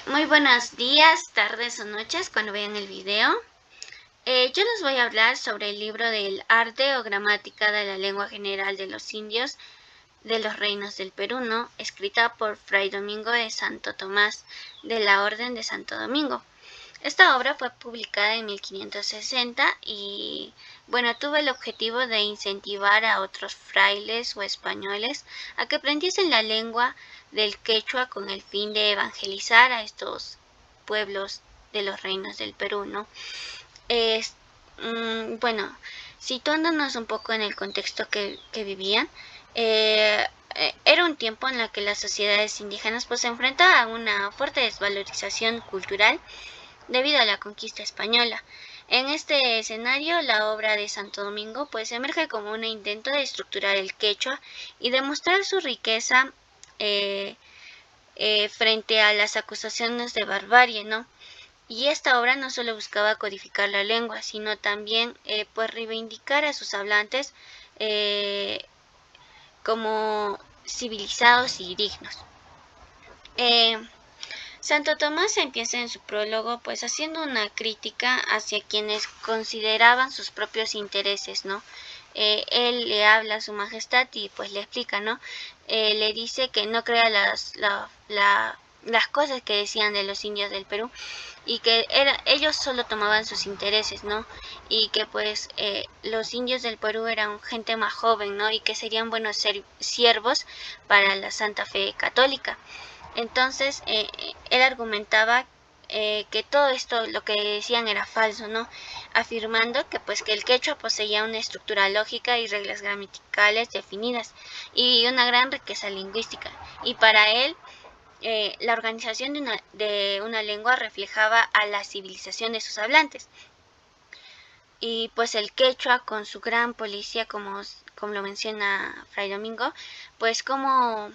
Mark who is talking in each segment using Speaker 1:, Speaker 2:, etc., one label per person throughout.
Speaker 1: Muy buenos días, tardes o noches cuando vean el video. Yo les voy a hablar sobre el libro del Arte o Gramática de la Lengua General de los Indios de los Reinos del Perú, ¿no? Escrita por Fray Domingo de Santo Tomás de la Orden de Santo Domingo. Esta obra fue publicada en 1560 y, bueno, tuvo el objetivo de incentivar a otros frailes o españoles a que aprendiesen la lengua del quechua con el fin de evangelizar a estos pueblos de los reinos del Perú, ¿no? Bueno, situándonos un poco en el contexto que vivían, era un tiempo en el que las sociedades indígenas pues se enfrentaban a una fuerte desvalorización cultural debido a la conquista española. En este escenario, la obra de Santo Domingo pues emerge como un intento de estructurar el quechua y demostrar su riqueza frente a las acusaciones de barbarie, ¿no? Y esta obra no solo buscaba codificar la lengua, sino también pues reivindicar a sus hablantes como civilizados y dignos. Santo Tomás empieza en su prólogo pues haciendo una crítica hacia quienes consideraban sus propios intereses, ¿no? Él le habla a su majestad y pues le explica, ¿no? Le dice que no crea las cosas que decían de los indios del Perú y que ellos solo tomaban sus intereses, ¿no? Y que pues los indios del Perú eran gente más joven, ¿no? Y que serían buenos siervos para la Santa Fe Católica. Entonces, él argumentaba que todo esto, lo que decían era falso, ¿no? Afirmando que pues que el quechua poseía una estructura lógica y reglas gramaticales definidas y una gran riqueza lingüística. Y para él, la organización de una lengua reflejaba a la civilización de sus hablantes. Y pues el quechua con su gran policía, como lo menciona Fray Domingo, pues cómo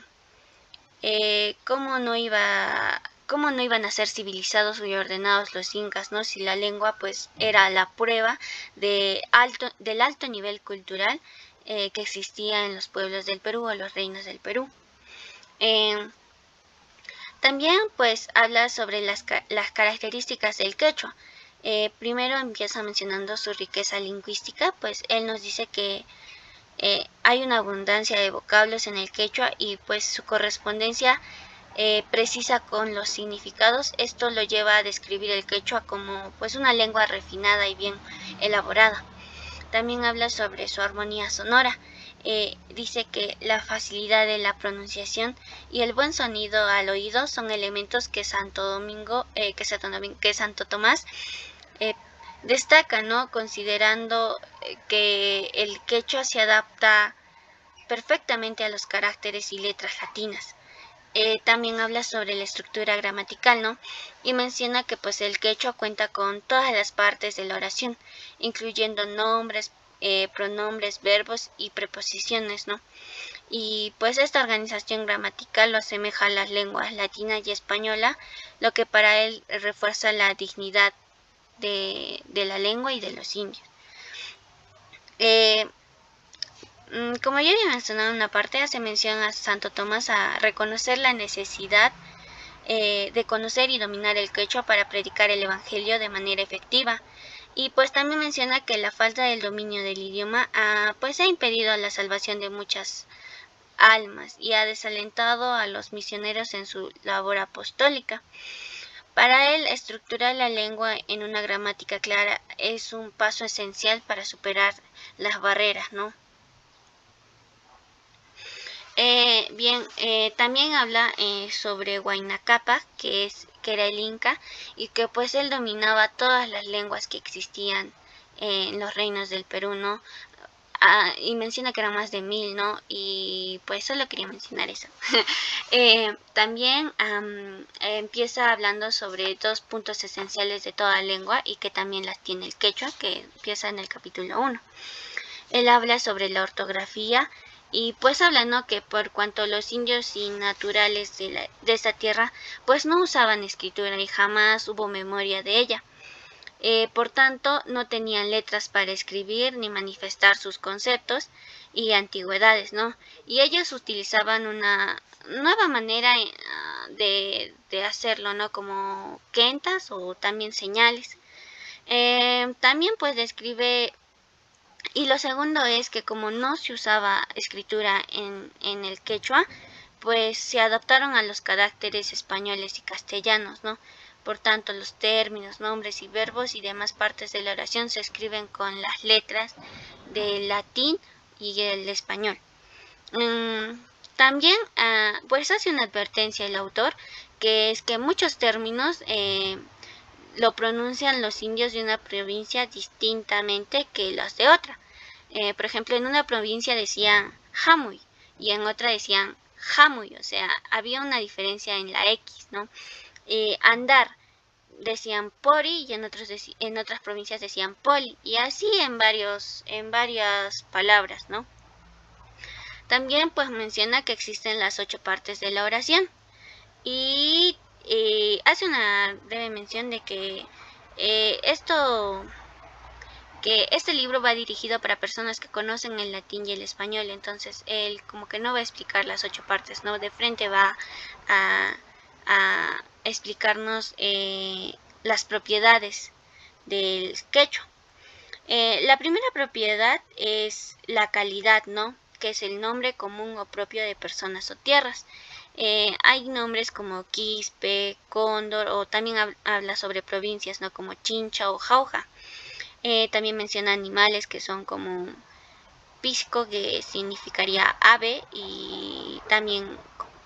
Speaker 1: no iban a ser civilizados y ordenados los incas, ¿no? Si la lengua pues era la prueba del alto nivel cultural que existía en los pueblos del Perú o los reinos del Perú. También pues habla sobre las características del quechua. Primero empieza mencionando su riqueza lingüística, pues él nos dice que hay una abundancia de vocablos en el quechua y pues su correspondencia precisa con los significados. Esto lo lleva a describir el quechua como pues una lengua refinada y bien elaborada. También habla sobre su armonía sonora. Dice que la facilidad de la pronunciación y el buen sonido al oído son elementos que Santo Tomás destaca, ¿no? Considerando que el quechua se adapta perfectamente a los caracteres y letras latinas. También habla sobre la estructura gramatical, ¿no? Y menciona que pues el quechua cuenta con todas las partes de la oración, incluyendo nombres, pronombres, verbos y preposiciones, ¿no? Y pues esta organización gramatical lo asemeja a las lenguas latina y española, lo que para él refuerza la dignidad de la lengua y de los indios. Como ya había mencionado en una parte, hace mención a Santo Tomás a reconocer la necesidad de conocer y dominar el quechua para predicar el evangelio de manera efectiva. Y pues también menciona que la falta del dominio del idioma pues ha impedido la salvación de muchas almas y ha desalentado a los misioneros en su labor apostólica. Para él, estructurar la lengua en una gramática clara es un paso esencial para superar las barreras, ¿no? También habla sobre Huayna Cápac, que era el inca, y que pues él dominaba todas las lenguas que existían en los reinos del Perú, ¿no? Y menciona que eran más de 1000, ¿no? Y pues solo quería mencionar eso. También empieza hablando sobre 2 puntos esenciales de toda lengua y que también las tiene el quechua, que empieza en el capítulo 1. Él habla sobre la ortografía y pues habla, ¿no? Que por cuanto los indios y naturales de esta tierra pues no usaban escritura y jamás hubo memoria de ella. Por tanto, no tenían letras para escribir ni manifestar sus conceptos y antigüedades, ¿no? Y ellos utilizaban una nueva manera de hacerlo, ¿no? Como kentas o también señales. También pues describe, y lo segundo es que como no se usaba escritura en el quechua, pues se adaptaron a los caracteres españoles y castellanos, ¿no? Por tanto, los términos, nombres y verbos y demás partes de la oración se escriben con las letras del latín y el español. También pues hace una advertencia el autor, que es que muchos términos lo pronuncian los indios de una provincia distintamente que los de otra. Por ejemplo, en una provincia decían jamuy y en otra decían jamuy, o sea, había una diferencia en la X, ¿no? Andar decían pori y en otras provincias decían poli, y así en varias palabras, ¿no? También pues menciona que existen las 8 partes de la oración y hace una breve mención de que este libro va dirigido para personas que conocen el latín y el español, entonces él como que no va a explicar las 8 partes, ¿no? De frente va a explicarnos las propiedades del quechua. La primera propiedad es la calidad, ¿no? Que es el nombre común o propio de personas o tierras. Hay nombres como Quispe, Cóndor, o también habla sobre provincias, ¿no? Como Chincha o Jauja. También menciona animales que son como pisco, que significaría ave, y también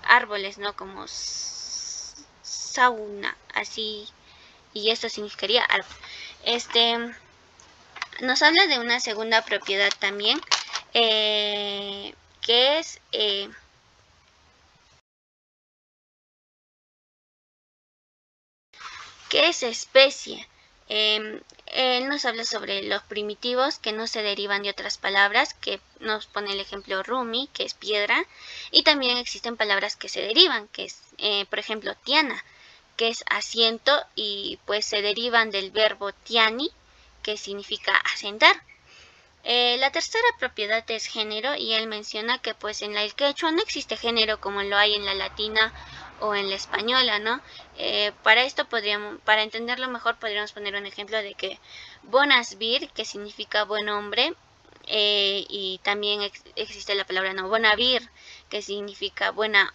Speaker 1: árboles, ¿no? Como sauna, así, y esto significaría árbol. Nos habla de una segunda propiedad también, que es especie. Él nos habla sobre los primitivos que no se derivan de otras palabras, que nos pone el ejemplo rumi, que es piedra, y también existen palabras que se derivan, que es, por ejemplo, tiana, que es asiento, y pues se derivan del verbo tiani, que significa asentar. La tercera propiedad es género, y él menciona que pues en el quechua no existe género como lo hay en la latina o en la española, ¿no? Para entenderlo mejor podríamos poner un ejemplo de que bonasvir, que significa buen hombre, y también existe la palabra no bonavir, que significa buena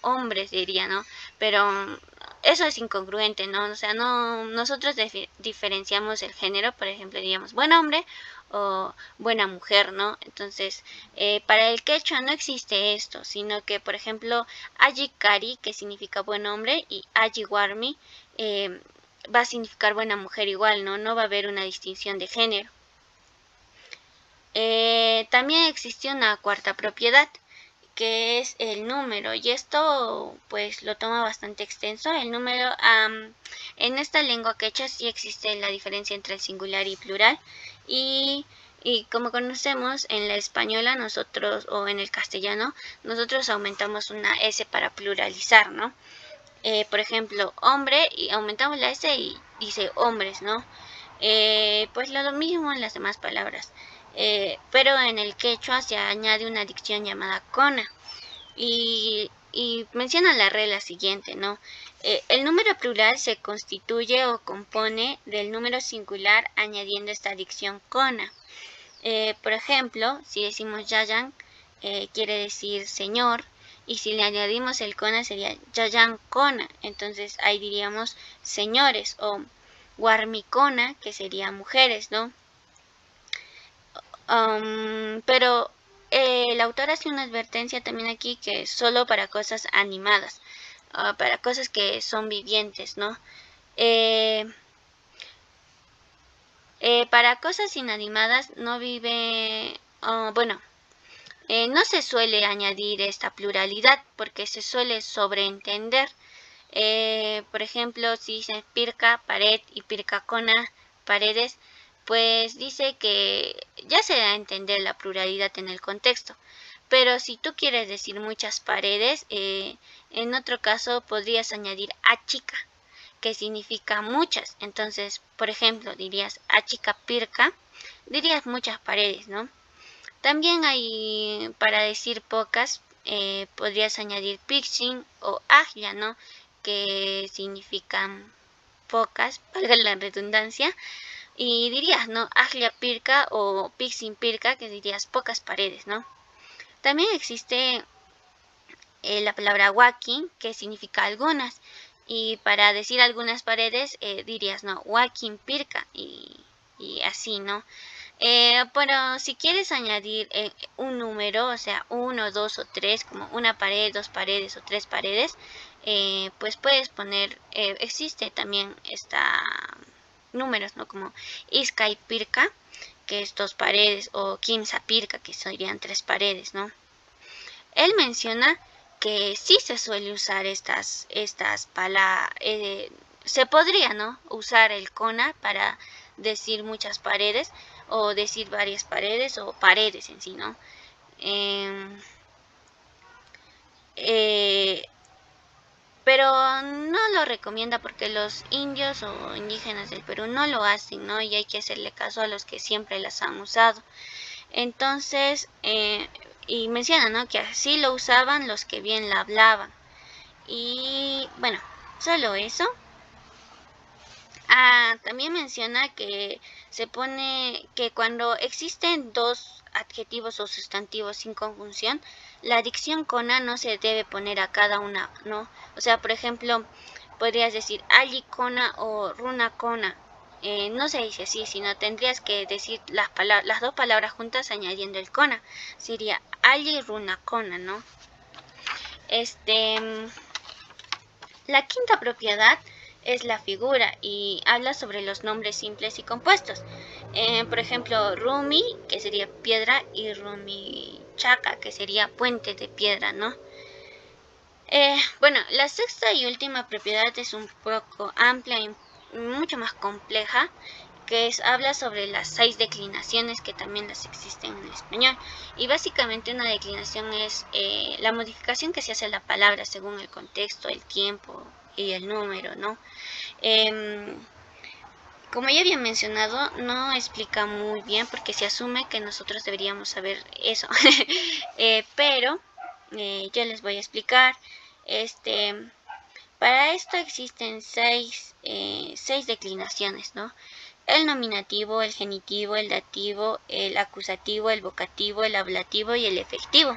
Speaker 1: hombre, diría, ¿no? Pero eso es incongruente, ¿no? O sea, no, nosotros diferenciamos el género, por ejemplo, diríamos buen hombre o buena mujer, ¿no? Entonces, para el quechua no existe esto, sino que, por ejemplo, Ayikari, que significa buen hombre, y Ayiwarmi va a significar buena mujer igual, ¿no? No va a haber una distinción de género. También existe una cuarta propiedad, que es el número, y esto pues lo toma bastante extenso. El número, en esta lengua quechua sí existe la diferencia entre el singular y plural, y como conocemos en la española nosotros, o en el castellano, nosotros aumentamos una S para pluralizar, ¿no? Por ejemplo, hombre, y aumentamos la S y dice hombres, ¿no? Pues lo mismo en las demás palabras. Pero en el quechua se añade una dicción llamada cona, y menciona la regla siguiente, ¿no? El número plural se constituye o compone del número singular añadiendo esta dicción cona. Por ejemplo, si decimos yayan, quiere decir señor, y si le añadimos el cona sería yayan cona, entonces ahí diríamos señores, o guarmicona, que sería mujeres, ¿no? Pero el autor hace una advertencia también aquí, que es solo para cosas animadas, para cosas que son vivientes, ¿no? Para cosas inanimadas no no se suele añadir esta pluralidad porque se suele sobreentender. Por ejemplo, si dice pirca, pared, y pircacona, paredes, pues dice que ya se da a entender la pluralidad en el contexto. Pero si tú quieres decir muchas paredes, en otro caso podrías añadir achica, que significa muchas. Entonces, por ejemplo, dirías achica pirca, dirías muchas paredes, ¿no? También hay para decir pocas, podrías añadir pixin o aglia, ¿no? Que significan pocas, valga la redundancia. Y dirías, ¿no? Aglia pirca o pixin pirca, que dirías pocas paredes, ¿no? También existe la palabra waki, que significa algunas. Y para decir algunas paredes, dirías, ¿no? Wakin pirca y así, ¿no? Pero si quieres añadir un número, o sea, 1, 2 o 3, como una pared, 2 paredes o 3 paredes, pues puedes poner, existe también números, ¿no? Como Iskai Pirka, que es 2 paredes, o Kimsa Pirka, que serían 3 paredes, ¿no? Él menciona que sí se suele usar estas palabras, se podría, ¿no? Usar el kona para decir muchas paredes, o decir varias paredes, o paredes en sí, ¿no? Pero no lo recomienda porque los indios o indígenas del Perú no lo hacen, ¿no? Y hay que hacerle caso a los que siempre las han usado. Entonces, y menciona, ¿no? Que así lo usaban los que bien la hablaban. Y bueno, solo eso. También menciona que se pone que cuando existen dos adjetivos o sustantivos sin conjunción, la dicción kona no se debe poner a cada una, ¿no? O sea, por ejemplo, podrías decir ali kona o runa kona. No se dice así, sino tendrías que decir las dos palabras juntas añadiendo el kona. Sería ali runa kona, ¿no? La quinta propiedad es la figura y habla sobre los nombres simples y compuestos. Por ejemplo, Rumi, que sería piedra, y Rumi Chaka, que sería puente de piedra, ¿no? Bueno, la sexta y última propiedad es un poco amplia y mucho más compleja, que habla sobre las 6 declinaciones, que también las existen en el español. Y básicamente una declinación es la modificación que se hace a la palabra según el contexto, el tiempo y el número, ¿no? Como ya había mencionado, no explica muy bien porque se asume que nosotros deberíamos saber eso. Pero yo les voy a explicar. Para esto existen 6 declinaciones, ¿no? El nominativo, el genitivo, el dativo, el acusativo, el vocativo, el ablativo y el efectivo.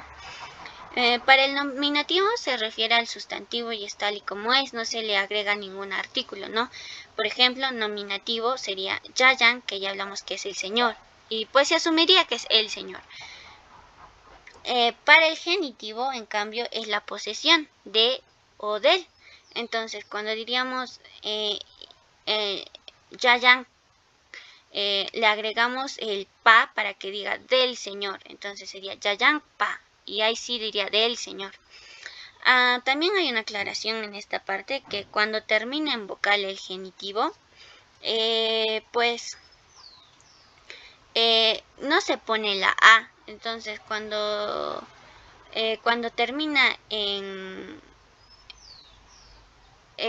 Speaker 1: Para el nominativo se refiere al sustantivo y es tal y como es, no se le agrega ningún artículo, ¿no? Por ejemplo, nominativo sería Yayan, que ya hablamos que es el señor, y pues se asumiría que es el señor. Para el genitivo, en cambio, es la posesión de o del. Entonces, cuando diríamos Yayan, le agregamos el pa para que diga del señor. Entonces sería Yayan pa. Y ahí sí diría del señor. También hay una aclaración en esta parte, que cuando termina en vocal el genitivo, pues no se pone la A. Entonces cuando termina en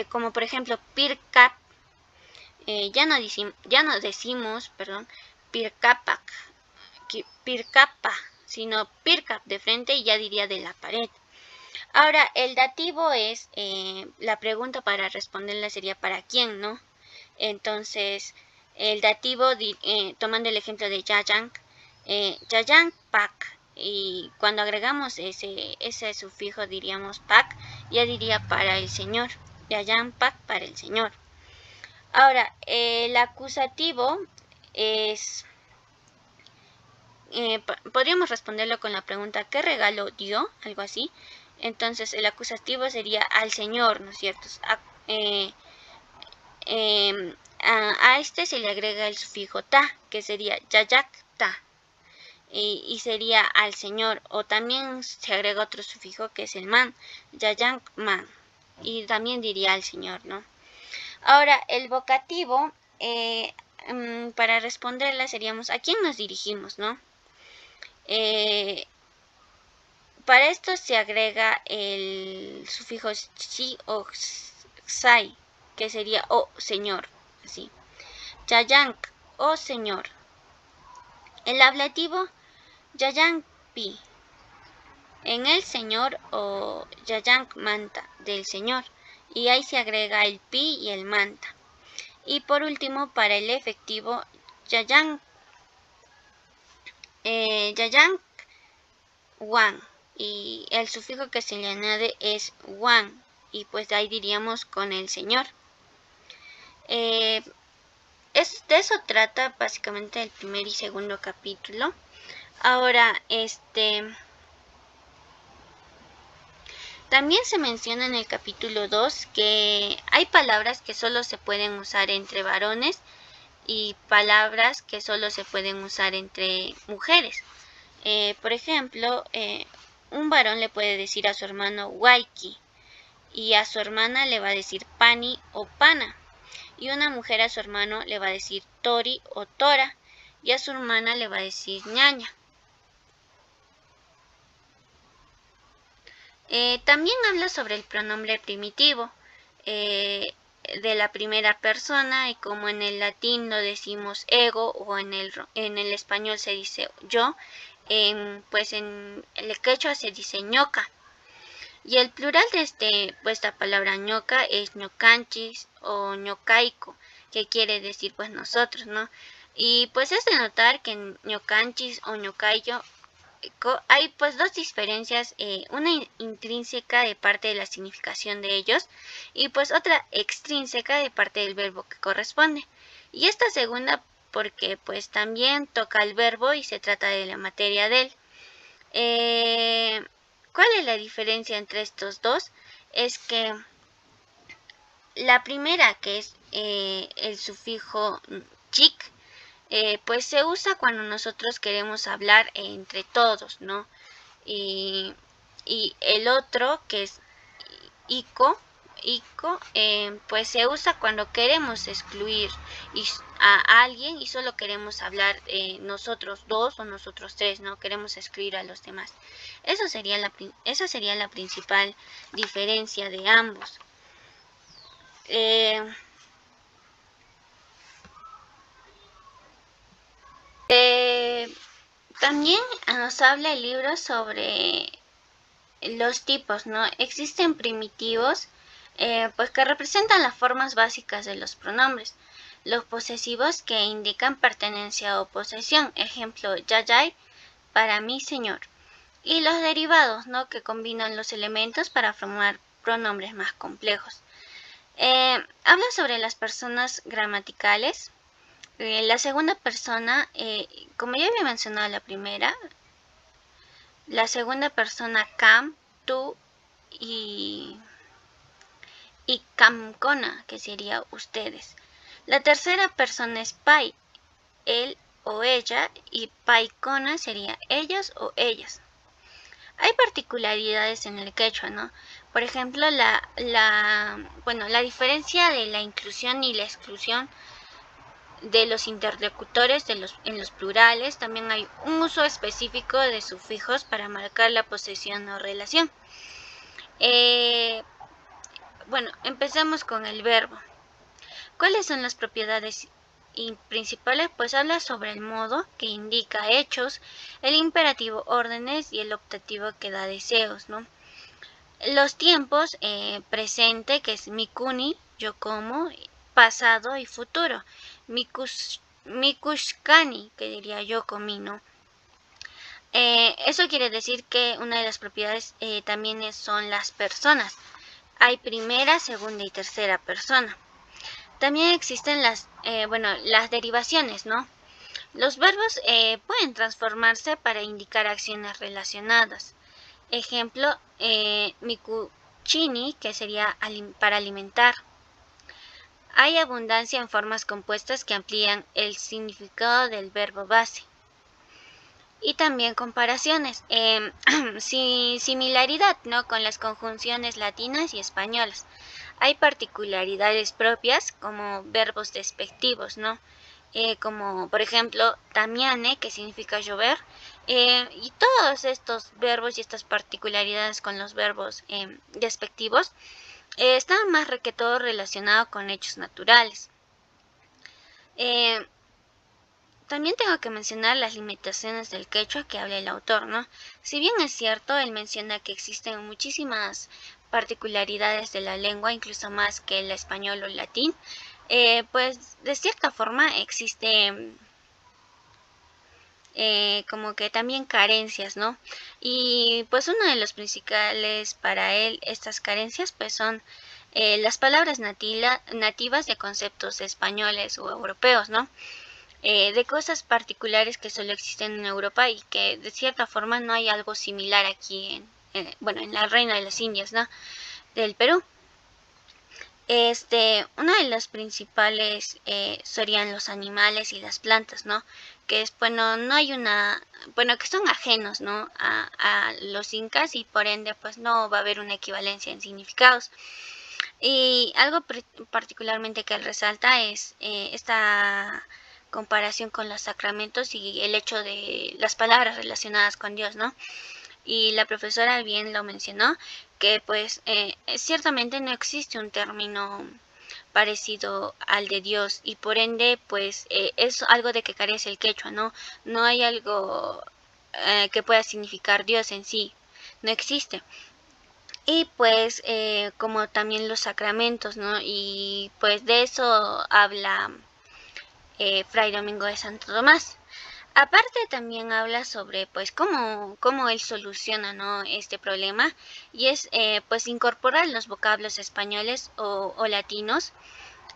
Speaker 1: como por ejemplo pirkap, ya no decimos, perdón, pirkapak, pirkapa, sino pirkap de frente, y ya diría de la pared. Ahora, el dativo es, la pregunta para responderla sería ¿para quién, no? Entonces, el dativo, tomando el ejemplo de Yayang, Yayang pak, y cuando agregamos ese sufijo diríamos pak, ya diría para el señor, Yayang pak para el señor. Ahora, el acusativo es... podríamos responderlo con la pregunta ¿qué regalo dio? Algo así. Entonces el acusativo sería al señor, ¿no es cierto? A este se le agrega el sufijo ta, que sería yayak ta, y sería al señor. O también se agrega otro sufijo que es el man, yayak man, y también diría al señor, ¿no? Ahora, el vocativo, para responderla seríamos ¿a quién nos dirigimos, no? Para esto se agrega el sufijo si o sai, que sería o señor, así. Yayank, o señor. El ablativo, yayanpi. en el señor o yayank manta, del señor. Y ahí se agrega el pi y el manta. Y por último, para el efectivo, yayank, yayank wan. Y el sufijo que se le añade es wan. Y pues de ahí diríamos con el señor. De eso trata básicamente el primer y segundo capítulo. Ahora, también se menciona en el capítulo 2 que hay palabras que solo se pueden usar entre varones y palabras que solo se pueden usar entre mujeres. Por ejemplo, un varón le puede decir a su hermano waiki y a su hermana le va a decir pani o pana. Y una mujer a su hermano le va a decir tori o tora y a su hermana le va a decir ñaña. También habla sobre el pronombre primitivo de la primera persona y como en el latín lo decimos ego o en el español se dice yo, pues en el quechua se dice ñoca. Y el plural de esta palabra ñoca es ñocanchis o ñocaico, que quiere decir pues nosotros, ¿no? Y pues es de notar que en ñocanchis o ñocaico hay pues dos diferencias, una intrínseca de parte de la significación de ellos y pues otra extrínseca de parte del verbo que corresponde. Y esta segunda porque pues también toca el verbo y se trata de la materia de él. ¿Cuál es la diferencia entre estos dos? Es que la primera, que es el sufijo chic, pues se usa cuando nosotros queremos hablar entre todos, ¿no? Y el otro, que es ico, pues se usa cuando queremos excluir a alguien y solo queremos hablar nosotros dos o nosotros tres, no queremos excluir a los demás. Esa sería la principal diferencia de ambos. También nos habla el libro sobre los tipos, ¿no? Existen primitivos, pues que representan las formas básicas de los pronombres. Los posesivos que indican pertenencia o posesión, ejemplo, yayay, para mi señor. Y los derivados, ¿no? Que combinan los elementos para formar pronombres más complejos. Habla sobre las personas gramaticales. La segunda persona, como ya había mencionado la primera, la segunda persona cam, tú y camcona, que sería ustedes. La tercera persona es pai, él o ella, y paicona sería ellos o ellas. Hay particularidades en el quechua, ¿no? Por ejemplo, la diferencia de la inclusión y la exclusión de los interlocutores en los plurales. También hay un uso específico de sufijos para marcar la posesión o relación. Empecemos con el verbo. ¿Cuáles son las propiedades principales? Pues habla sobre el modo, que indica hechos, el imperativo órdenes y el optativo que da deseos, ¿no? Los tiempos, presente, que es mikuni, yo como, pasado y futuro. Mikushkani, que diría yo comí, ¿no? Eso quiere decir que una de las propiedades también son las personas. Hay primera, segunda y tercera persona. También existen las derivaciones, ¿no? Los verbos pueden transformarse para indicar acciones relacionadas. Ejemplo, mikuchini, que sería para alimentar. Hay abundancia en formas compuestas que amplían el significado del verbo base. Y también comparaciones, similaridad, ¿no? Con las conjunciones latinas y españolas. Hay particularidades propias como verbos despectivos, ¿no? Como por ejemplo tamiane, que significa llover, y todos estos verbos y estas particularidades con los verbos despectivos están más que todo relacionados con hechos naturales. también tengo que mencionar las limitaciones del quechua que habla el autor, ¿no? Si bien es cierto, él menciona que existen muchísimas particularidades de la lengua, incluso más que el español o el latín, pues de cierta forma existe como que también carencias, ¿no? Y pues uno de los principales para él, estas carencias, pues son las palabras nativas de conceptos españoles o europeos, ¿no? De cosas particulares que solo existen en Europa y que de cierta forma no hay algo similar aquí bueno, en la Reina de las Indias, ¿no? Del Perú. Uno de los principales serían los animales y las plantas, ¿no? Que es, bueno, no hay bueno, que son ajenos, ¿no? A los incas y por ende, pues no va a haber una equivalencia en significados. Y algo particularmente que él resalta es esta comparación con los sacramentos y el hecho de las palabras relacionadas con Dios, ¿no? Y la profesora bien lo mencionó, que pues ciertamente no existe un término parecido al de Dios y por ende pues es algo de que carece el quechua, ¿no? No hay algo que pueda significar Dios en sí, no existe. Y pues como también los sacramentos, ¿no? Y pues de eso habla Fray Domingo de Santo Tomás. Aparte también habla sobre pues cómo él soluciona, ¿no? Este problema y es pues incorporar los vocablos españoles o latinos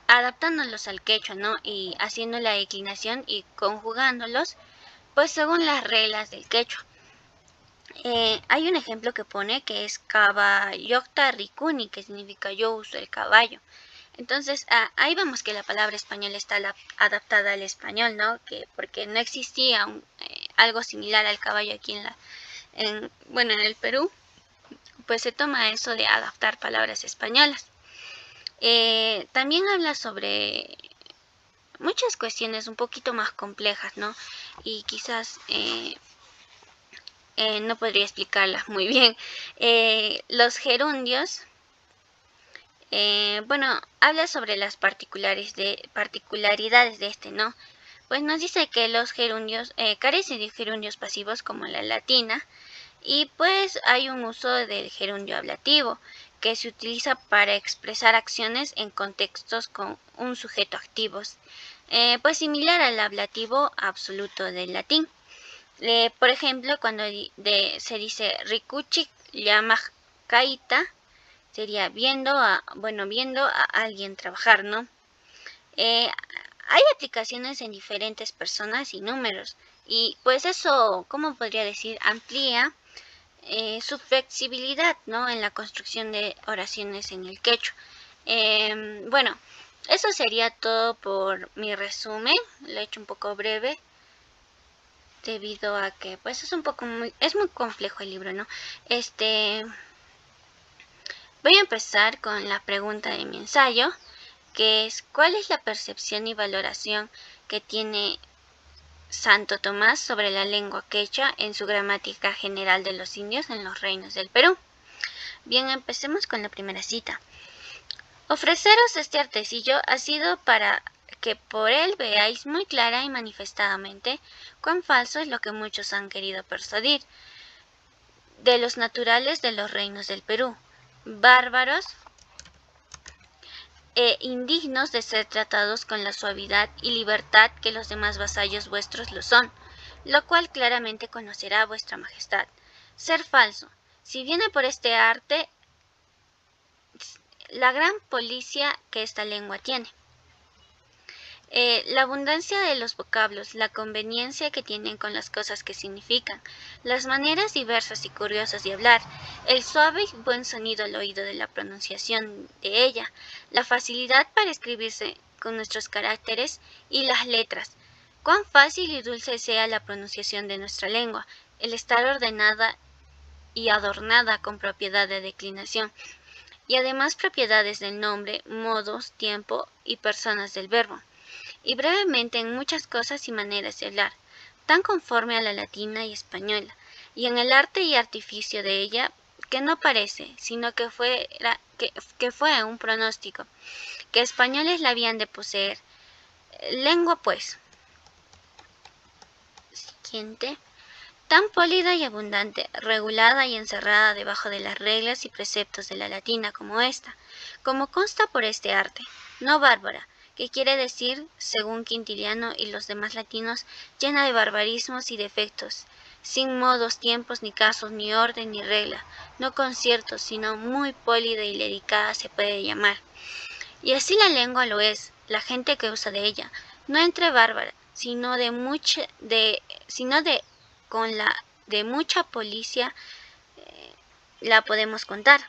Speaker 1: adaptándolos al quechua, ¿no? Y haciendo la declinación y conjugándolos pues según las reglas del quechua. Hay un ejemplo que pone que es caballocta ricuni, que significa yo uso el caballo. Entonces, ahí vemos que la palabra español está adaptada al español, ¿no? Porque no existía algo similar al caballo aquí bueno, en el Perú, pues se toma eso de adaptar palabras españolas. También habla sobre muchas cuestiones un poquito más complejas, ¿no? Y quizás no podría explicarlas muy bien. Los gerundios. Bueno, habla sobre las particularidades de este, ¿no? Pues nos dice que los gerundios carecen de gerundios pasivos como la latina y pues hay un uso del gerundio ablativo que se utiliza para expresar acciones en contextos con un sujeto activo, pues similar al ablativo absoluto del latín. Por ejemplo, cuando se dice Rikuchik llama kaita, sería viendo a alguien trabajar, ¿no? Hay aplicaciones en diferentes personas y números y pues eso, ¿cómo podría decir? Amplía su flexibilidad, ¿no? En la construcción de oraciones en el quechua. Bueno, eso sería todo por mi resumen, lo he hecho un poco breve debido a que pues es muy complejo el libro, ¿no? Voy a empezar con la pregunta de mi ensayo, que es ¿cuál es la percepción y valoración que tiene Santo Tomás sobre la lengua quechua en su gramática general de los indios en los reinos del Perú? Bien, empecemos con la primera cita. Ofreceros este artecillo ha sido para que por él veáis muy clara y manifestadamente cuán falso es lo que muchos han querido persuadir de los naturales de los reinos del Perú, bárbaros indignos de ser tratados con la suavidad y libertad que los demás vasallos vuestros lo son, lo cual claramente conocerá vuestra majestad. Ser falso, si viene por este arte, la gran policia que esta lengua tiene. La abundancia de los vocablos, la conveniencia que tienen con las cosas que significan, las maneras diversas y curiosas de hablar, el suave y buen sonido al oído de la pronunciación de ella, la facilidad para escribirse con nuestros caracteres y las letras, cuán fácil y dulce sea la pronunciación de nuestra lengua, el estar ordenada y adornada con propiedad de declinación, y además propiedades del nombre, modos, tiempo y personas del verbo y brevemente en muchas cosas y maneras de hablar, tan conforme a la latina y española, y en el arte y artificio de ella, que no parece, sino que fue un pronóstico, que españoles la habían de poseer. Lengua, pues, Siguiente. Tan pólida y abundante, regulada y encerrada debajo de las reglas y preceptos de la latina como esta, como consta por este arte, no bárbara, que quiere decir, según Quintiliano y los demás latinos, llena de barbarismos y defectos, sin modos, tiempos, ni casos, ni orden, ni regla, no conciertos, sino muy pólida y delicada se puede llamar. Y así la lengua lo es, la gente que usa de ella, no entre bárbara, sino con la de mucha policia la podemos contar.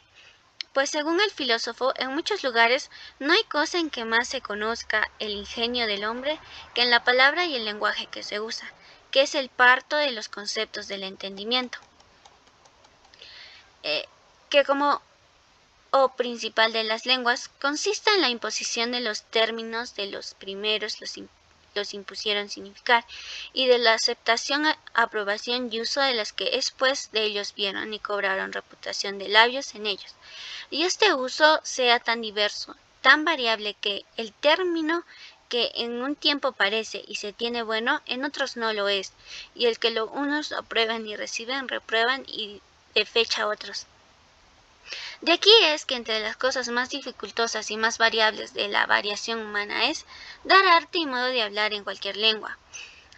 Speaker 1: Pues según el filósofo, en muchos lugares no hay cosa en que más se conozca el ingenio del hombre que en la palabra y el lenguaje que se usa, que es el parto de los conceptos del entendimiento. Que como principal de las lenguas consiste en la imposición de los términos de los primeros los impusieron significar, y de la aceptación, aprobación y uso de las que después de ellos vieron y cobraron reputación de labios en ellos. Y este uso sea tan diverso, tan variable, que el término que en un tiempo parece y se tiene bueno, en otros no lo es, y el que los unos aprueban y reciben, reprueban y de fecha a otros. De aquí es que entre las cosas más dificultosas y más variables de la variación humana es dar arte y modo de hablar en cualquier lengua.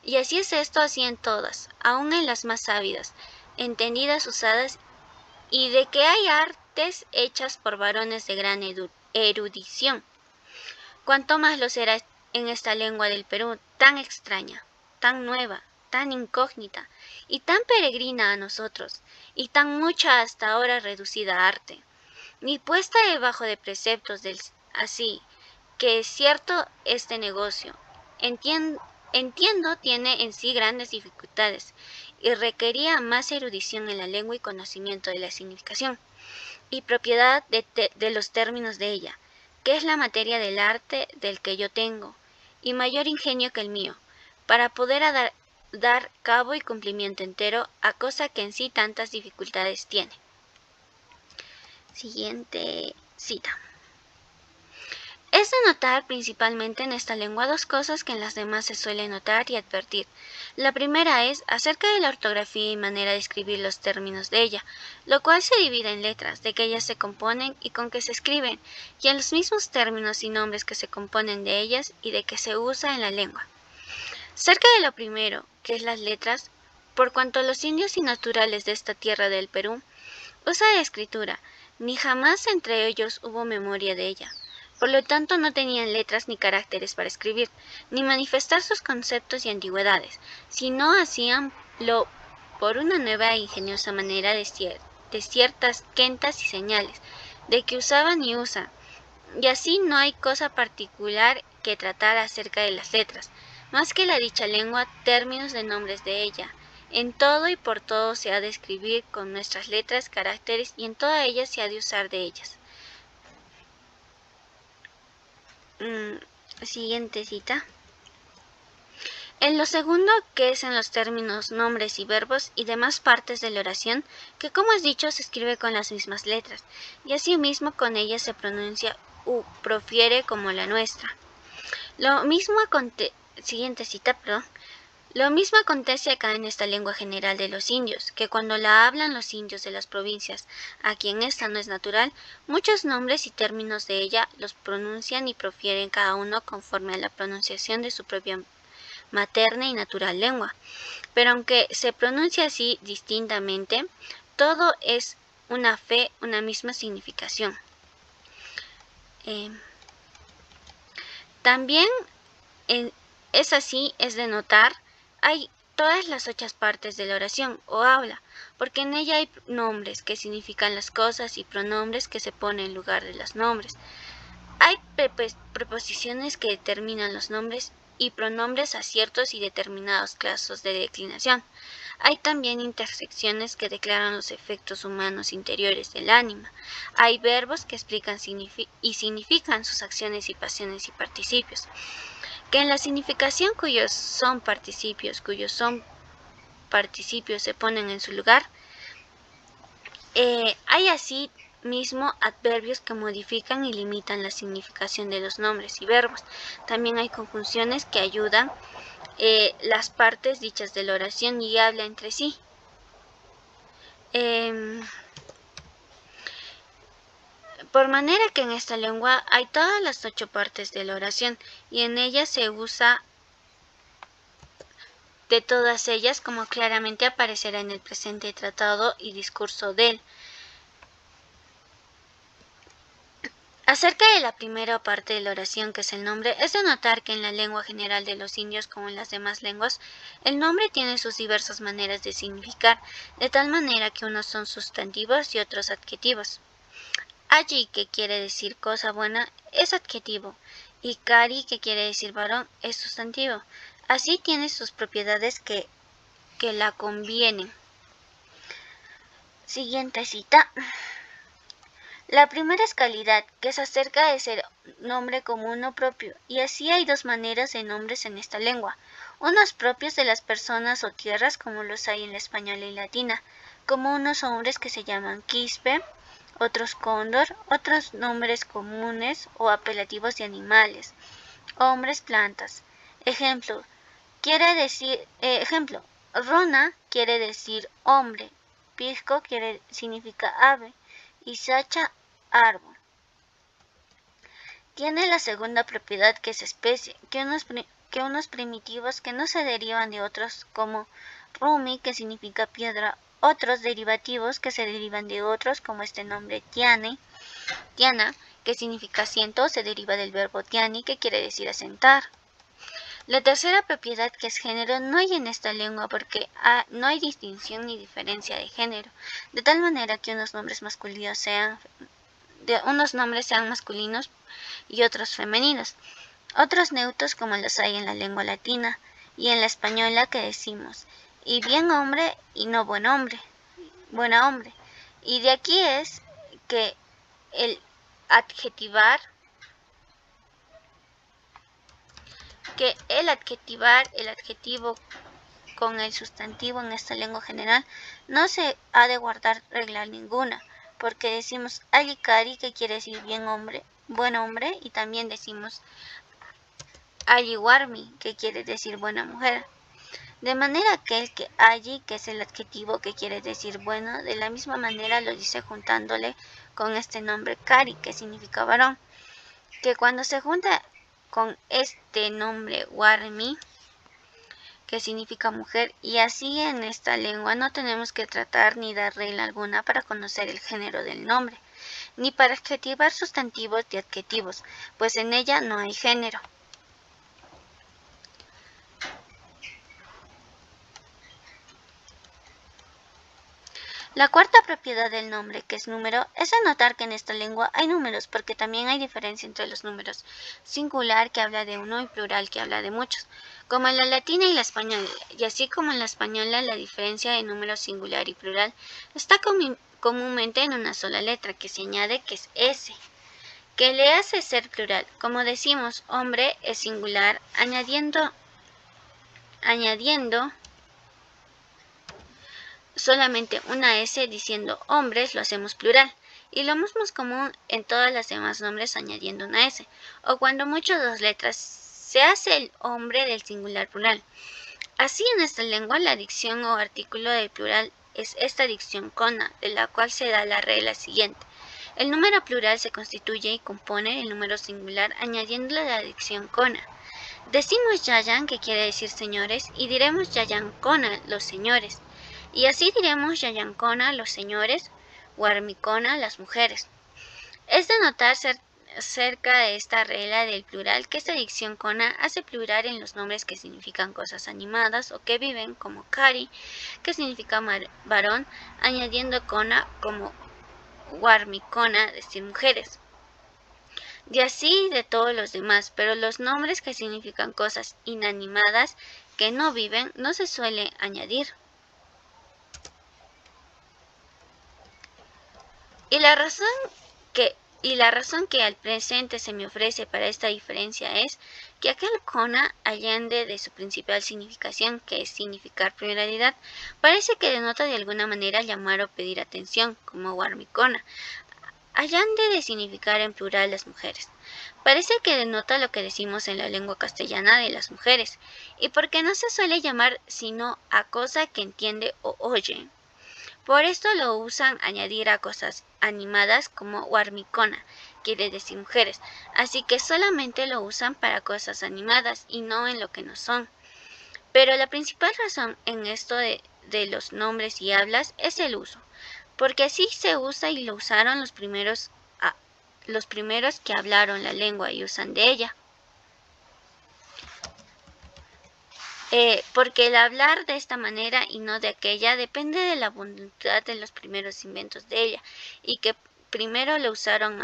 Speaker 1: Y así es esto, así en todas, aun en las más sabidas, entendidas, usadas, y de que hay artes hechas por varones de gran erudición. Cuanto más lo será en esta lengua del Perú, tan extraña, tan nueva, tan incógnita, y tan peregrina a nosotros, y tan mucha hasta ahora reducida arte, ni puesta debajo de preceptos así, que es cierto este negocio, entiendo tiene en sí grandes dificultades, y requería más erudición en la lengua y conocimiento de la significación, y propiedad de los términos de ella, que es la materia del arte del que yo tengo, y mayor ingenio que el mío, para poder dar cabo y cumplimiento entero a cosa que en sí tantas dificultades tiene. Siguiente cita. Es de notar principalmente en esta lengua dos cosas que en las demás se suele notar y advertir. La primera es acerca de la ortografía y manera de escribir los términos de ella, lo cual se divide en letras, de que ellas se componen y con que se escriben, y en los mismos términos y nombres que se componen de ellas y de que se usa en la lengua. Cerca de lo primero, que es las letras, por cuanto los indios y naturales de esta tierra del Perú usan de escritura, ni jamás entre ellos hubo memoria de ella. Por lo tanto, no tenían letras ni caracteres para escribir, ni manifestar sus conceptos y antigüedades, sino hacíanlo por una nueva e ingeniosa manera de ciertas quentas y señales, de que usaban y usan. Y así no hay cosa particular que tratar acerca de las letras, más que la dicha lengua, términos de nombres de ella. En todo y por todo se ha de escribir con nuestras letras, caracteres, y en todas ellas se ha de usar de ellas. Siguiente cita. En lo segundo, que es en los términos, nombres y verbos y demás partes de la oración, que como es dicho se escribe con las mismas letras, y asimismo con ellas se pronuncia u profiere como la nuestra. Siguiente cita, perdón. Lo mismo acontece acá en esta lengua general de los indios, que cuando la hablan los indios de las provincias, a quien esta no es natural, muchos nombres y términos de ella los pronuncian y profieren cada uno conforme a la pronunciación de su propia materna y natural lengua. Pero aunque se pronuncia así distintamente, todo es una misma significación. También es así, es de notar, hay todas las 8 partes de la oración o habla, porque en ella hay nombres que significan las cosas y pronombres que se ponen en lugar de los nombres. Hay preposiciones que determinan los nombres y pronombres a ciertos y determinados casos de declinación. Hay también intersecciones que declaran los efectos humanos interiores del ánima. Hay verbos que explican y significan sus acciones y pasiones y participios, que en la significación cuyos son participios se ponen en su lugar. Hay así mismo adverbios que modifican y limitan la significación de los nombres y verbos. También hay conjunciones que ayudan las partes dichas de la oración y habla entre sí. Por manera que en esta lengua hay todas las 8 partes de la oración y en ellas se usa de todas ellas, como claramente aparecerá en el presente tratado y discurso de él. Acerca de la primera parte de la oración, que es el nombre, es de notar que en la lengua general de los indios, como en las demás lenguas, el nombre tiene sus diversas maneras de significar, de tal manera que unos son sustantivos y otros adjetivos. Allí, que quiere decir cosa buena, es adjetivo, y cari, que quiere decir varón, es sustantivo. Así tiene sus propiedades que la convienen. Siguiente cita. La primera es calidad, que se acerca de ser nombre común o propio, y así hay 2 maneras de nombres en esta lengua, unos propios de las personas o tierras, como los hay en la española y latina, como unos hombres que se llaman quispe, otros cóndor, otros nombres comunes o apelativos de animales, hombres, plantas. Ejemplo, rona quiere decir hombre, pisco significa ave, y sacha, árbol. Tiene la segunda propiedad, que es especie, que unos primitivos que no se derivan de otros, como rumi, que significa piedra, otros derivativos que se derivan de otros, como este nombre tiana, que significa asiento, se deriva del verbo tiani, que quiere decir asentar. La tercera propiedad, que es género, no hay en esta lengua porque no hay distinción ni diferencia de género, de tal manera que unos nombres sean masculinos y otros femeninos, otros neutros como los hay en la lengua latina y en la española, que decimos y bien hombre y no buena hombre. Y de aquí es que el adjetivo con el sustantivo en esta lengua general no se ha de guardar regla ninguna, porque decimos allicari, que quiere decir buen hombre, y también decimos alliwarmi, que quiere decir buena mujer. De manera que el que alli, que es el adjetivo que quiere decir bueno, de la misma manera lo dice juntándole con este nombre cari, que significa varón, que cuando se junta con este nombre warmi, que significa mujer, y así en esta lengua no tenemos que tratar ni dar regla alguna para conocer el género del nombre, ni para adjetivar sustantivos y adjetivos, pues en ella no hay género. La cuarta propiedad del nombre, que es número, es de notar que en esta lengua hay números, porque también hay diferencia entre los números singular, que habla de uno, y plural, que habla de muchos, como en la latina y la española, y así como en la española la diferencia de número singular y plural está comúnmente en una sola letra, que se añade, que es S, que le hace ser plural. Como decimos, hombre es singular, añadiendo solamente una S, diciendo hombres, lo hacemos plural, y lo mismo es común en todas las demás nombres añadiendo una S, o cuando mucho 2 letras, se hace el hombre del singular plural. Así en esta lengua la dicción o artículo del plural es esta dicción cona, de la cual se da la regla siguiente. El número plural se constituye y compone el número singular añadiéndole la dicción cona. Decimos yayan, que quiere decir señores, y diremos yayancona, los señores. Y así diremos yayancona, los señores, warmicona, las mujeres. Es de notar cerca de esta regla del plural que esta dicción cona hace plural en los nombres que significan cosas animadas o que viven, como cari, que significa varón, añadiendo cona como warmicona, decir mujeres. Y así de todos los demás, pero los nombres que significan cosas inanimadas que no viven no se suele añadir. Y la razón que al presente se me ofrece para esta diferencia es que aquel cona, allende de su principal significación, que es significar pluralidad, parece que denota de alguna manera llamar o pedir atención, como warmicona. allande de significar en plural las mujeres. Parece que denota lo que decimos en la lengua castellana de las mujeres, y porque no se suele llamar sino a cosa que entiende o oye. Por esto lo usan añadir a cosas animadas como huarmicona, quiere decir mujeres, así que solamente lo usan para cosas animadas y no en lo que no son. Pero la principal razón en esto de los nombres y hablas es el uso, porque así se usa y lo usaron los primeros que hablaron la lengua y usan de ella. Porque el hablar de esta manera y no de aquella depende de la voluntad de los primeros inventos de ella, y que primero la usaron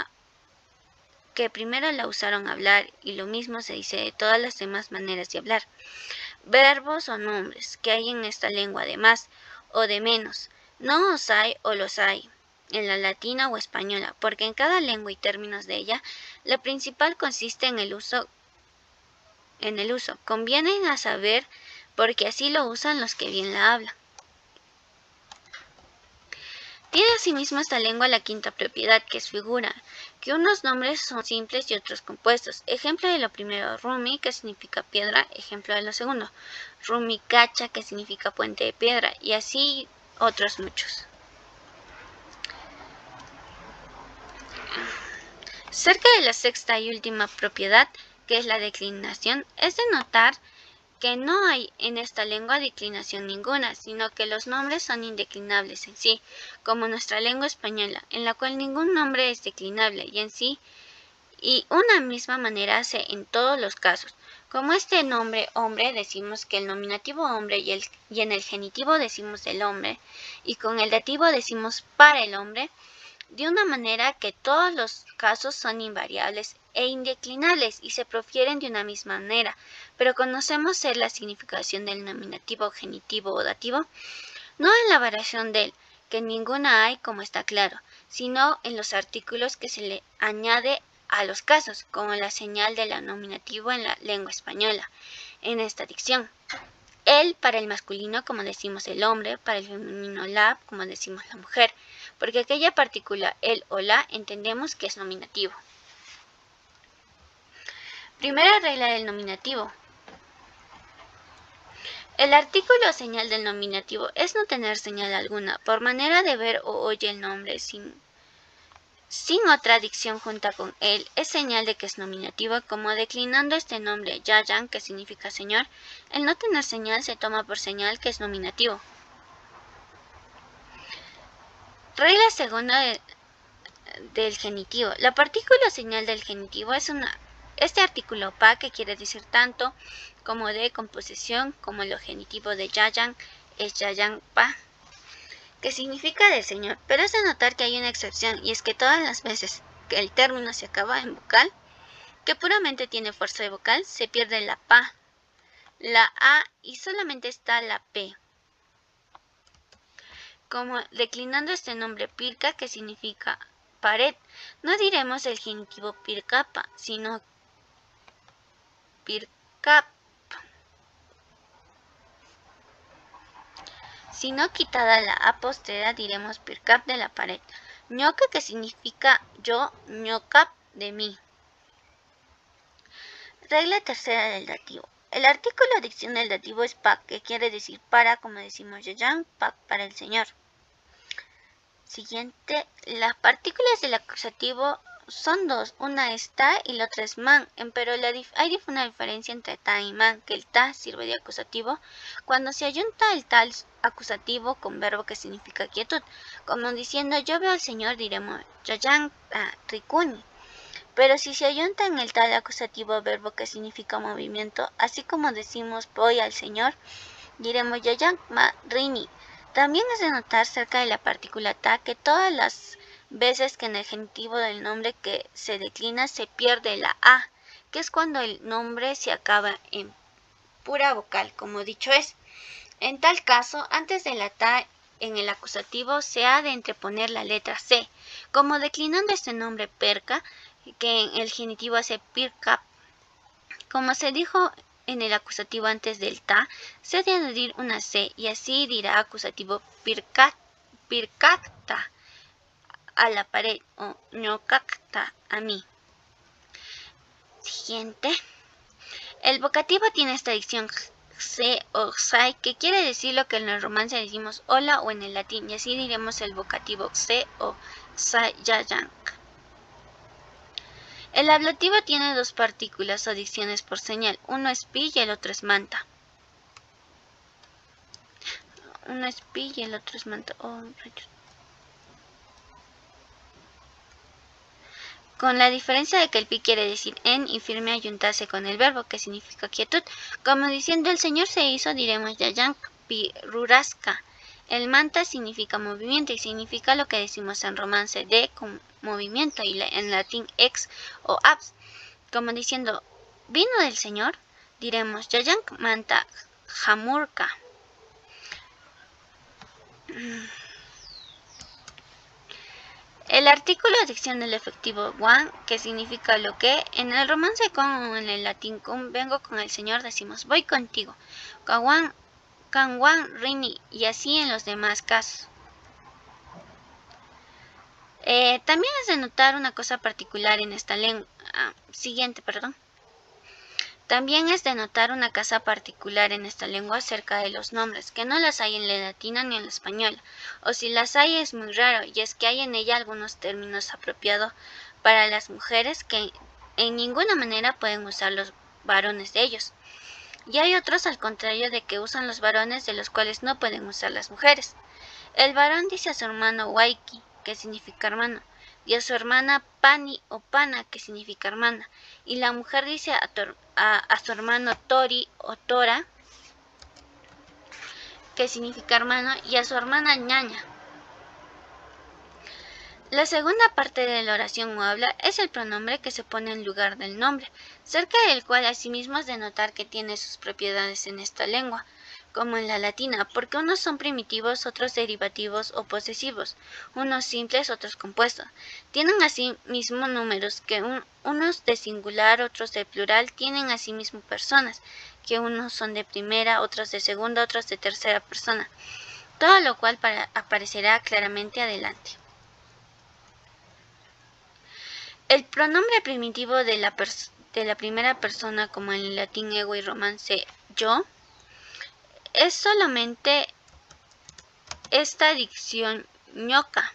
Speaker 1: hablar, y lo mismo se dice de todas las demás maneras de hablar. Verbos o nombres que hay en esta lengua de más o de menos, no os hay o los hay, en la latina o española, porque en cada lengua y términos de ella, la principal consiste en el uso. Conviene a saber, porque así lo usan los que bien la hablan. Tiene asimismo esta lengua la quinta propiedad, que es figura, que unos nombres son simples y otros compuestos. Ejemplo de lo primero, Rumi, que significa piedra. Ejemplo de lo segundo, Rumicacha, que significa puente de piedra, y así otros muchos. Cerca de la sexta y última propiedad, que es la declinación, es de notar que no hay en esta lengua declinación ninguna, sino que los nombres son indeclinables en sí, como nuestra lengua española, en la cual ningún nombre es declinable y en sí, y una misma manera hace en todos los casos. Como este nombre hombre decimos que el nominativo hombre y en el genitivo decimos el hombre, y con el dativo decimos para el hombre, de una manera que todos los casos son invariables e indeclinables y se profieren de una misma manera, pero conocemos ser la significación del nominativo, genitivo o dativo, no en la variación del, que ninguna hay como está claro, sino en los artículos que se le añade a los casos, como la señal del nominativo en la lengua española, en esta dicción. El para el masculino, como decimos el hombre, para el femenino la, como decimos la mujer, porque aquella partícula el o la entendemos que es nominativo. Primera regla del nominativo. El artículo o señal del nominativo es no tener señal alguna, por manera de ver o oye el nombre sin otra dicción junta con él, es señal de que es nominativo, como declinando este nombre Yayan, que significa señor, el no tener señal se toma por señal que es nominativo. Regla segunda del genitivo. La partícula o señal del genitivo es este artículo pa, que quiere decir tanto como de composición, como lo genitivo de Yayan es Yayan pa, que significa del señor, pero es de notar que hay una excepción, y es que todas las veces que el término se acaba en vocal, que puramente tiene fuerza de vocal, se pierde la pa, la a y solamente está la p. Como declinando este nombre pirca, que significa pared, no diremos el genitivo pircapa, sino pircap. Si no quitada la a postrera, diremos pircap de la pared. Ñoca, que significa yo, ñocap de mí. Regla tercera del dativo. El artículo o dicción del dativo es pa, que quiere decir para, como decimos yayan, pa para el señor. Siguiente, las partículas del acusativo son dos, una es ta y la otra es man, pero hay una diferencia entre ta y man, que el ta sirve de acusativo cuando se ayunta el tal acusativo con verbo que significa quietud, como diciendo yo veo al señor diremos yayan rikuni, pero si se ayunta en el tal acusativo verbo que significa movimiento, así como decimos voy al señor, diremos yayan ma rini. También es de notar cerca de la partícula ta que todas las veces que en el genitivo del nombre que se declina se pierde la a, que es cuando el nombre se acaba en pura vocal, como dicho es. En tal caso, antes de la ta en el acusativo se ha de entreponer la letra c, como declinando este nombre perca, que en el genitivo hace pircap. Como se dijo en el acusativo antes del ta, se ha de añadir una c, y así dirá acusativo pircata, a la pared o ñokakta a mí. Siguiente. El vocativo tiene esta dicción se o sai, que quiere decir lo que en el romance decimos hola o en el latín, y así diremos el vocativo se o sai yayank. El ablativo tiene dos partículas o dicciones por señal, uno es pi y el otro es manta. Uno es pi y el otro es manta. Oh, rayos. Con la diferencia de que el pi quiere decir en y firme ayuntarse con el verbo, que significa quietud. Como diciendo el Señor se hizo, diremos yayank pi ruraska. El manta significa movimiento y significa lo que decimos en romance de con movimiento y en latín ex o abs. Como diciendo vino del Señor, diremos yayank manta jamurka. El artículo de dicción del efectivo wan, que significa lo que, en el romance con en el latín con vengo con el Señor decimos voy contigo, kawan, kanwan rini, y así en los demás casos. También es de notar una cosa particular en esta lengua. También es de notar una cosa particular en esta lengua acerca de los nombres, que no las hay en la latina ni en la española, o si las hay es muy raro, y es que hay en ella algunos términos apropiados para las mujeres que en ninguna manera pueden usar los varones de ellos, y hay otros al contrario de que usan los varones de los cuales no pueden usar las mujeres. El varón dice a su hermano waiki, que significa hermano, y a su hermana pani o pana, que significa hermana, y la mujer dice a su hermano tori o tora, que significa hermano, y a su hermana ñaña. La segunda parte de la oración o habla es el pronombre que se pone en lugar del nombre, cerca del cual asimismo es de notar que tiene sus propiedades en esta lengua, como en la latina, porque unos son primitivos, otros derivativos o posesivos, unos simples, otros compuestos. Tienen asimismo números, que unos de singular, otros de plural, tienen asimismo personas, que unos son de primera, otros de segunda, otros de tercera persona, todo lo cual aparecerá claramente adelante. El pronombre primitivo de la primera persona, como en el latín ego y romance yo, es solamente esta dicción ñoca.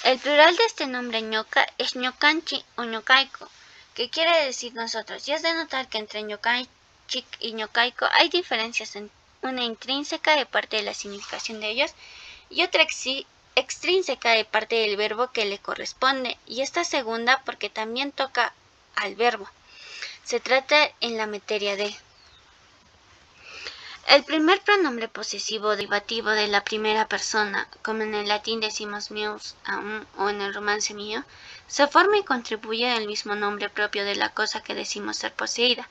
Speaker 1: El plural de este nombre ñoca es ñocanchi o ñocaico, que quiere decir nosotros, y es de notar que entre ñocanchi y ñocaico hay diferencias, una intrínseca de parte de la significación de ellos y otra extrínseca de parte del verbo que le corresponde, y esta segunda porque también toca al verbo. Se trata en la materia de. El primer pronombre posesivo derivativo de la primera persona, como en el latín decimos meus o en el romance mío, se forma y contribuye al mismo nombre propio de la cosa que decimos ser poseída.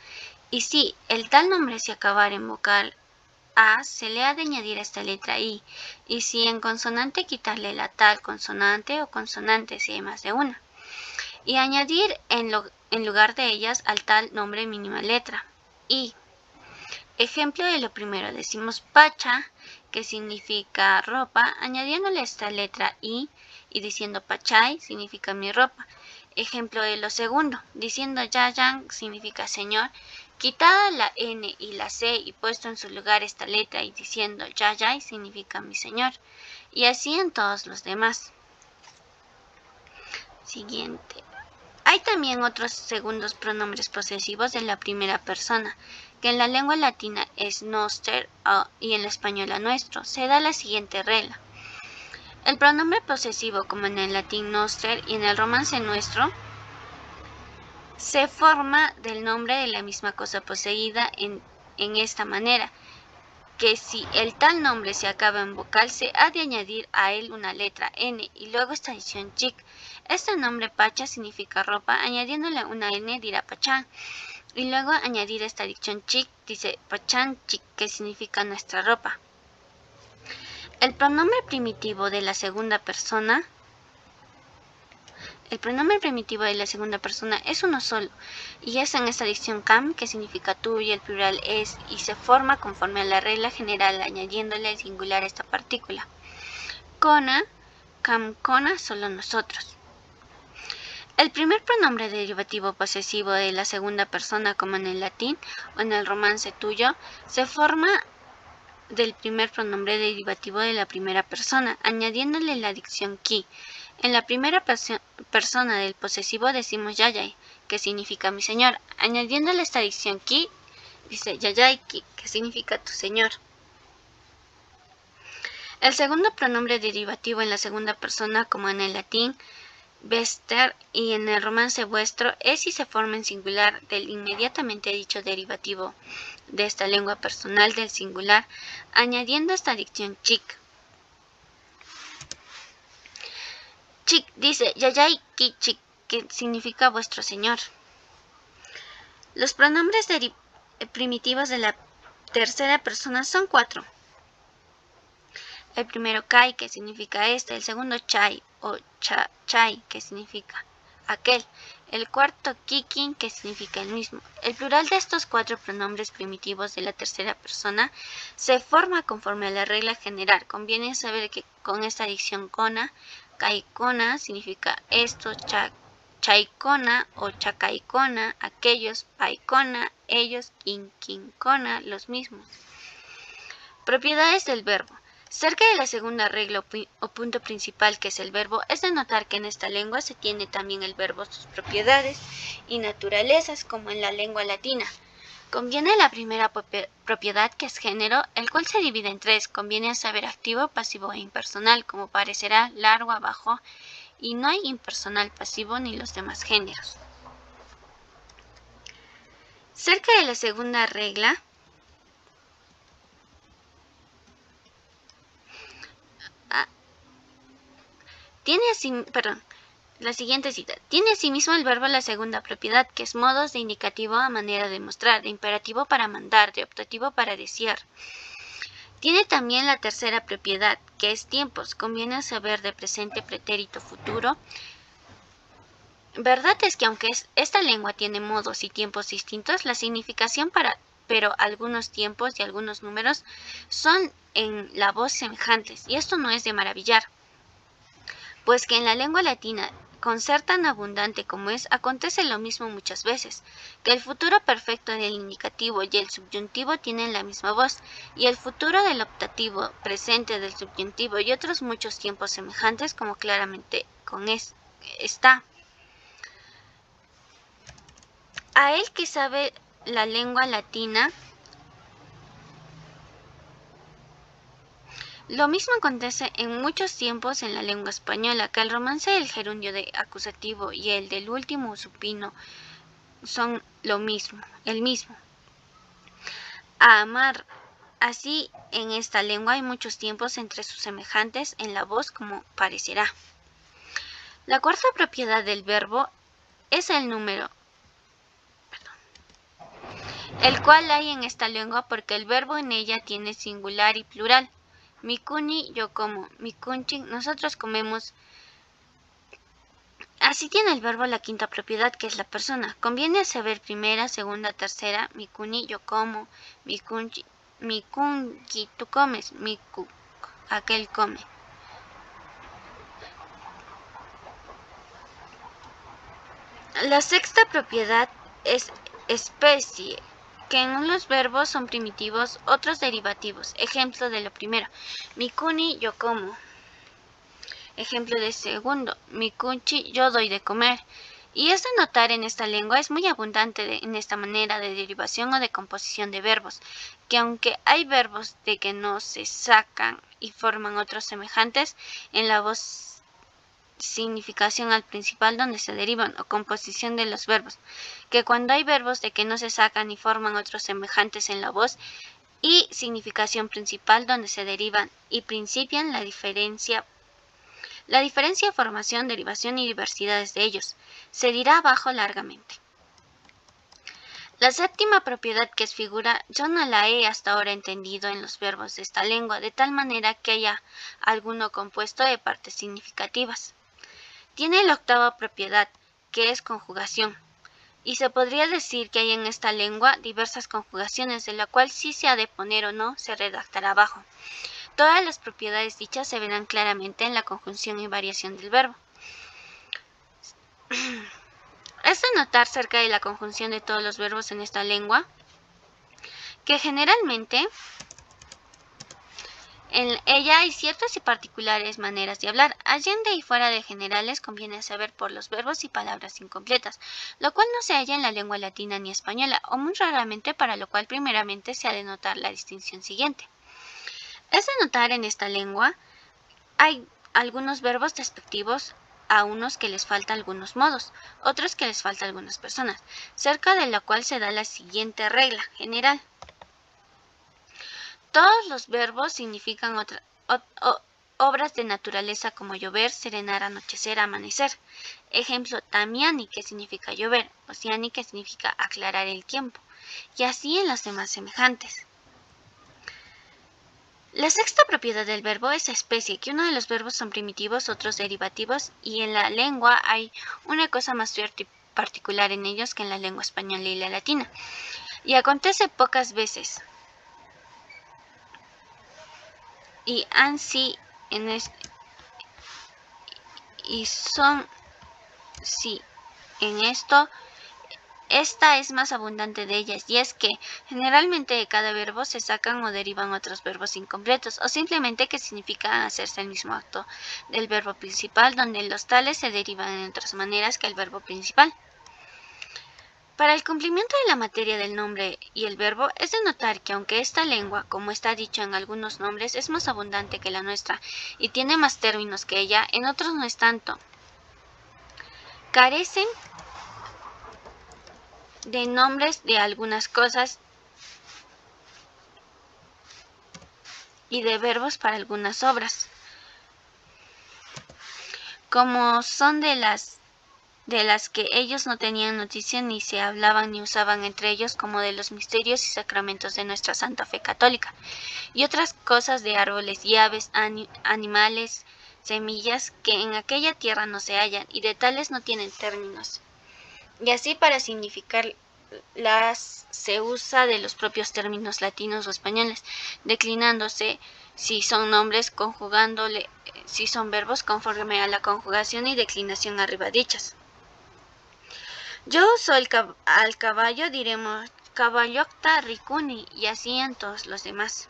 Speaker 1: Y si el tal nombre se acabara en vocal a, se le ha de añadir esta letra i, y si en consonante quitarle la tal consonante o consonante si hay más de una, y añadir en lugar de ellas al tal nombre mínima letra i. Ejemplo de lo primero, decimos pacha, que significa ropa, añadiéndole esta letra i y diciendo pachay significa mi ropa. Ejemplo de lo segundo, diciendo yayan significa señor, quitada la n y la c y puesto en su lugar esta letra y diciendo yayay significa mi señor. Y así en todos los demás. Siguiente. Hay también otros segundos pronombres posesivos de la primera persona, que en la lengua latina es noster y en la española nuestro. Se da la siguiente regla. El pronombre posesivo, como en el latín noster y en el romance nuestro, se forma del nombre de la misma cosa poseída en esta manera, que si el tal nombre se acaba en vocal, se ha de añadir a él una letra n y luego esta adición chic. Este nombre pacha significa ropa, añadiéndole una n dirá pachán, y luego añadir esta dicción chic, dice pachán chic, que significa nuestra ropa. El pronombre primitivo de la segunda persona El pronombre primitivo de la segunda persona es uno solo, y es en esta dicción cam, que significa tú, y el plural es, y se forma conforme a la regla general, añadiéndole al singular esta partícula. Cona, cam, cona, solo nosotros. El primer pronombre derivativo posesivo de la segunda persona, como en el latín o en el romance tuyo, se forma del primer pronombre derivativo de la primera persona, añadiéndole la dicción ki. En la primera persona del posesivo decimos yayay, que significa mi señor. Añadiéndole esta dicción ki, dice yayay ki, que significa tu señor. El segundo pronombre derivativo en la segunda persona, como en el latín, Vester, y en el romance vuestro, es y se forma en singular del inmediatamente dicho derivativo de esta lengua personal del singular, añadiendo esta dicción chic. Chic dice yayay ki chic, que significa vuestro señor. Los pronombres primitivos de la tercera persona son 4. El primero kai, que significa este, el segundo chai o chai, que significa aquel, el cuarto kikin, que significa el mismo. El plural de estos 4 pronombres primitivos de la tercera persona se forma conforme a la regla general. Conviene saber que con esta dicción kona, kaikona significa esto, chaikona o chacaikona, aquellos, paikona, ellos, kinkinkona, los mismos. Propiedades del verbo. Cerca de la segunda regla o punto principal, que es el verbo, es de notar que en esta lengua se tiene también el verbo sus propiedades y naturalezas, como en la lengua latina. Conviene la primera propiedad, que es género, el cual se divide en 3. Conviene saber activo, pasivo e impersonal, como parecerá largo abajo, y no hay impersonal, pasivo ni los demás géneros. Cerca de la segunda regla, la siguiente cita. Tiene asimismo el verbo la segunda propiedad, que es modos de indicativo a manera de mostrar, de imperativo para mandar, de optativo para desear. Tiene también la tercera propiedad, que es tiempos. Conviene saber de presente, pretérito, futuro. Verdad es que aunque esta lengua tiene modos y tiempos distintos, la significación pero algunos tiempos y algunos números son en la voz semejantes, y esto no es de maravillar, pues que en la lengua latina, con ser tan abundante como es, acontece lo mismo muchas veces, que el futuro perfecto del indicativo y el subyuntivo tienen la misma voz, y el futuro del optativo presente del subyuntivo y otros muchos tiempos semejantes, como claramente con está. A él que sabe la lengua latina, lo mismo acontece en muchos tiempos en la lengua española, que el romance del gerundio de acusativo y el del último supino son el mismo. A amar. Así, en esta lengua hay muchos tiempos entre sus semejantes en la voz, como parecerá. La cuarta propiedad del verbo es el número, el cual hay en esta lengua porque el verbo en ella tiene singular y plural. Mi kuni, yo como. Mi kunchi, nosotros comemos. Así tiene el verbo la quinta propiedad, que es la persona. Conviene saber primera, segunda, tercera. Mi kuni, yo como. Mi kunchi, tú comes. Mi kuk, aquel come. La sexta propiedad es especie, que en unos verbos son primitivos, otros derivativos. Ejemplo de lo primero. Mi kuni, yo como. Ejemplo de segundo. Mi kunchi, yo doy de comer. Y es de notar en esta lengua, es muy abundante en esta manera de derivación o de composición de verbos, que aunque hay verbos de que no se sacan y forman otros semejantes, en la voz significación al principal donde se derivan, o composición de los verbos, que cuando hay verbos de que no se sacan y forman otros semejantes en la voz, y significación principal donde se derivan y principian la diferencia, formación, derivación y diversidades de ellos, se dirá abajo largamente. La séptima propiedad, que es figura, yo no la he hasta ahora entendido en los verbos de esta lengua, de tal manera que haya alguno compuesto de partes significativas. Tiene la octava propiedad, que es conjugación. Y se podría decir que hay en esta lengua diversas conjugaciones, de la cual si se ha de poner o no se redactará abajo. Todas las propiedades dichas se verán claramente en la conjunción y variación del verbo. Es de notar acerca de la conjunción de todos los verbos en esta lengua, que generalmente en ella hay ciertas y particulares maneras de hablar. Allende y fuera de generales conviene saber por los verbos y palabras incompletas, lo cual no se halla en la lengua latina ni española, o muy raramente, para lo cual primeramente se ha de notar la distinción siguiente. Es de notar en esta lengua hay algunos verbos despectivos a unos que les falta algunos modos, otros que les falta algunas personas, cerca de la cual se da la siguiente regla general. Todos los verbos significan obras de naturaleza como llover, serenar, anochecer, amanecer. Ejemplo, tamiani, que significa llover, oceani, que significa aclarar el tiempo, y así en los demás semejantes. La sexta propiedad del verbo es especie, que uno de los verbos son primitivos, otros derivativos, y en la lengua hay una cosa más cierta y particular en ellos que en la lengua española y la latina, y acontece pocas veces. Y ansí en esto, esta es más abundante de ellas, y es que generalmente de cada verbo se sacan o derivan otros verbos incompletos, o simplemente que significan hacerse el mismo acto del verbo principal, donde los tales se derivan en otras maneras que el verbo principal. Para el cumplimiento de la materia del nombre y el verbo, es de notar que aunque esta lengua, como está dicho en algunos nombres, es más abundante que la nuestra y tiene más términos que ella, en otros no es tanto. Carecen de nombres de algunas cosas y de verbos para algunas obras, como son de las que ellos no tenían noticia ni se hablaban ni usaban entre ellos, como de los misterios y sacramentos de nuestra Santa Fe Católica, y otras cosas de árboles y aves, animales, semillas, que en aquella tierra no se hallan, y de tales no tienen términos. Y así para significar se usa de los propios términos latinos o españoles, declinándose si son nombres, conjugándole si son verbos conforme a la conjugación y declinación arriba dichas. Yo uso al caballo, diremos caballocta ricuni, y así en todos los demás.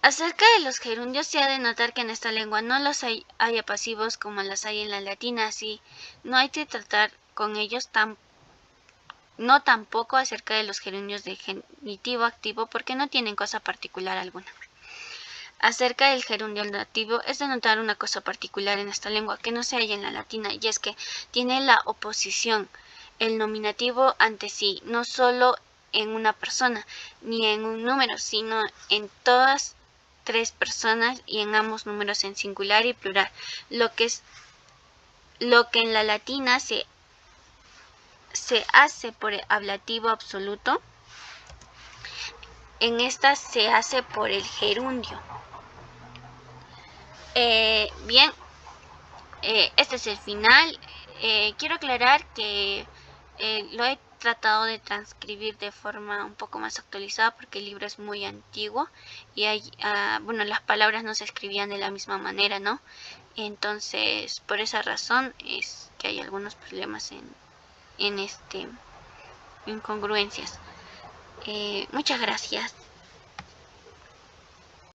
Speaker 1: Acerca de los gerundios se ha de notar que en esta lengua no los hay pasivos como las hay en la latina, así no hay que tratar con ellos no tampoco acerca de los gerundios de genitivo activo, porque no tienen cosa particular alguna. Acerca del gerundio nativo es de notar una cosa particular en esta lengua que no se halla en la latina, y es que tiene la oposición, el nominativo ante sí, no solo en una persona ni en un número, sino en todas tres personas y en ambos números en singular y plural, lo que en la latina se hace por el ablativo absoluto, en esta se hace por el gerundio. Bien, este es el final. Quiero aclarar que lo he tratado de transcribir de forma un poco más actualizada porque el libro es muy antiguo y las palabras no se escribían de la misma manera, ¿no? Entonces, por esa razón es que hay algunos problemas en incongruencias. Muchas gracias.